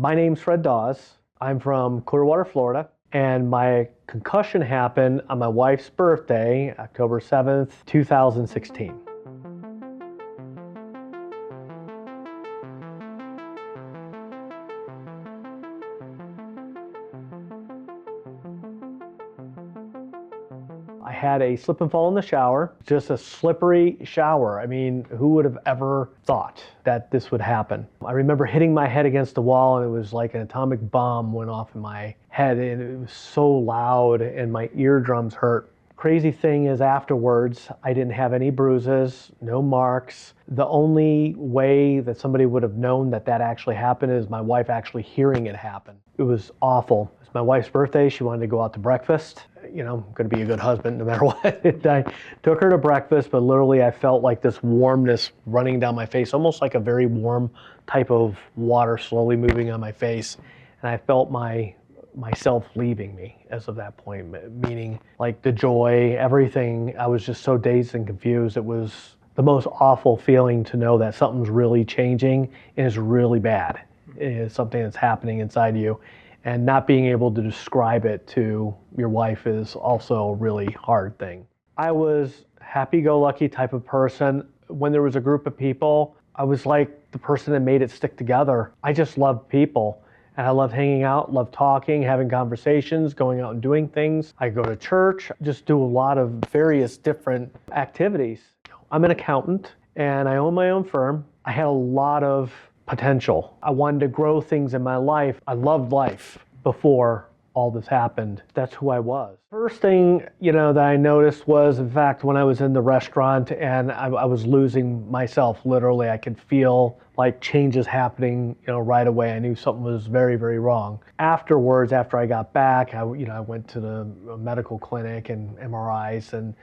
My name's Fred Dawes. I'm from Clearwater, Florida, and my concussion happened on my wife's birthday, October 7th, 2016. I had a slip and fall in the shower, just a slippery shower. I mean, who would have ever thought that this would happen? I remember hitting my head against the wall, and it was like an atomic bomb went off in my head, and it was so loud and my eardrums hurt. Crazy thing is, afterwards, I didn't have any bruises, no marks. The only way that somebody would have known that that actually happened is my wife actually hearing it happen. It was awful. It was my wife's birthday. She wanted to go out to breakfast. You know, I'm going to be a good husband no matter what. I took her to breakfast, but literally I felt like this warmness running down my face, almost like a very warm type of water slowly moving on my face. And I felt myself leaving me as of that point, meaning like the joy, everything. I was just so dazed and confused. It was the most awful feeling to know that something's really changing and is really bad. It is something that's happening inside you. And not being able to describe it to your wife is also a really hard thing. I was a happy-go-lucky type of person. When there was a group of people, I was like the person that made it stick together. I just loved people. And I loved hanging out, loved talking, having conversations, going out and doing things. I go to church, just do a lot of various different activities. I'm an accountant and I own my own firm. I had a lot of potential. I wanted to grow things in my life. I loved life before all this happened. That's who I was. First thing, that I noticed was, in fact, when I was in the restaurant and I was losing myself, literally, I could feel like changes happening, right away. I knew something was very, very wrong. Afterwards, after I got back, I went to the medical clinic and MRIs and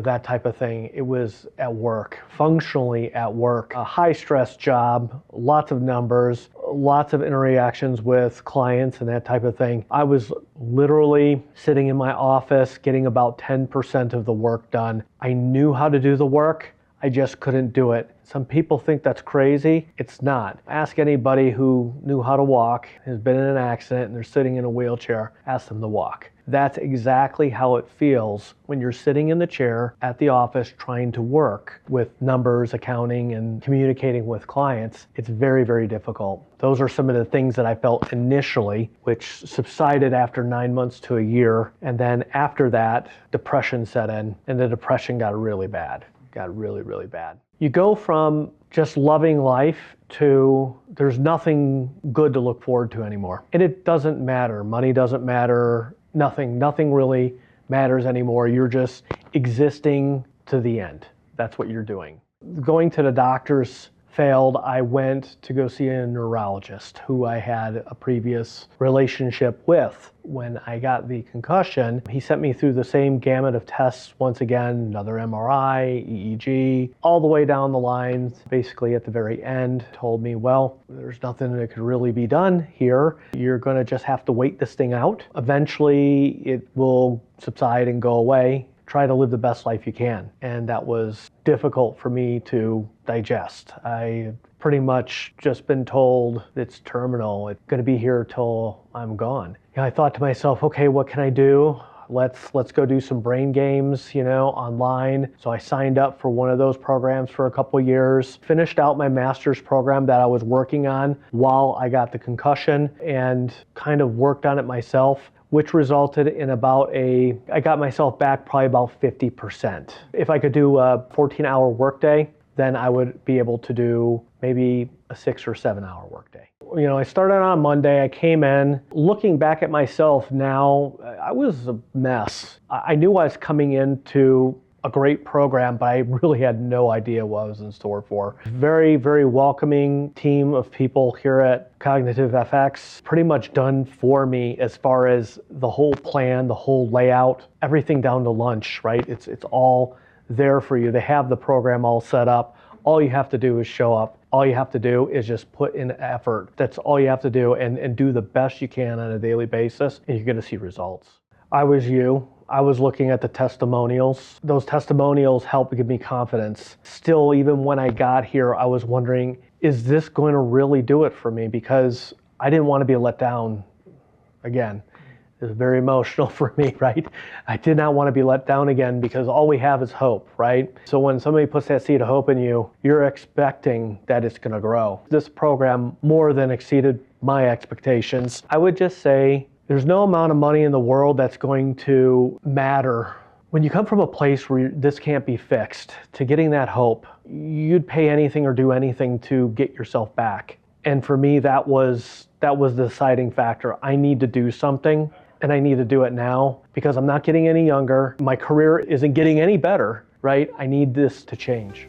that type of thing. It was at work, functionally at work. A high stress job, lots of numbers, lots of interactions with clients and that type of thing. I was literally sitting in my office getting about 10% of the work done. I knew how to do the work, I just couldn't do it. Some people think that's crazy. It's not. Ask anybody who knew how to walk, has been in an accident, and they're sitting in a wheelchair, ask them to walk. That's exactly how it feels when you're sitting in the chair at the office trying to work with numbers, accounting, and communicating with clients. It's very, very difficult. Those are some of the things that I felt initially, which subsided after 9 months to a year. And then after that, depression set in, and the depression got really bad. Got really, really bad. You go from just loving life to there's nothing good to look forward to anymore. And it doesn't matter. Money doesn't matter. Nothing really matters anymore. You're just existing to the end. That's what you're doing. Going to the doctors failed. I went to go see a neurologist who I had a previous relationship with. When I got the concussion, he sent me through the same gamut of tests once again, another MRI, EEG, all the way down the line. Basically at the very end, told me, well, there's nothing that could really be done here. You're gonna just have to wait this thing out. Eventually it will subside and go away. Try to live the best life you can. And that was difficult for me to digest. I pretty much just been told it's terminal. It's gonna be here till I'm gone. I thought to myself, okay, what can I do? Let's go do some brain games, online. So I signed up for one of those programs for a couple years, finished out my master's program that I was working on while I got the concussion and kind of worked on it myself, which resulted in I got myself back probably about 50%. If I could do a 14-hour workday, then I would be able to do maybe a 6 or 7 hour workday. I started on Monday, I came in. Looking back at myself now, I was a mess. I knew I was coming into a great program, but I really had no idea what I was in store for. Very, very welcoming team of people here at CognitiveFX, pretty much done for me as far as the whole plan, the whole layout, everything down to lunch, right? It's all there for you. They have the program all set up. All you have to do is show up. All you have to do is just put in effort. That's all you have to do and do the best you can on a daily basis, and you're gonna see results. I was you. I was looking at the testimonials. Those testimonials helped give me confidence. Still, even when I got here, I was wondering, is this going to really do it for me? Because I didn't want to be let down again. It was very emotional for me, right? I did not want to be let down again because all we have is hope, right? So when somebody puts that seed of hope in you, you're expecting that it's going to grow. This program more than exceeded my expectations. I would just say there's no amount of money in the world that's going to matter. When you come from a place where this can't be fixed, to getting that hope, you'd pay anything or do anything to get yourself back. And for me, that was the deciding factor. I need to do something, and I need to do it now because I'm not getting any younger. My career isn't getting any better, right? I need this to change.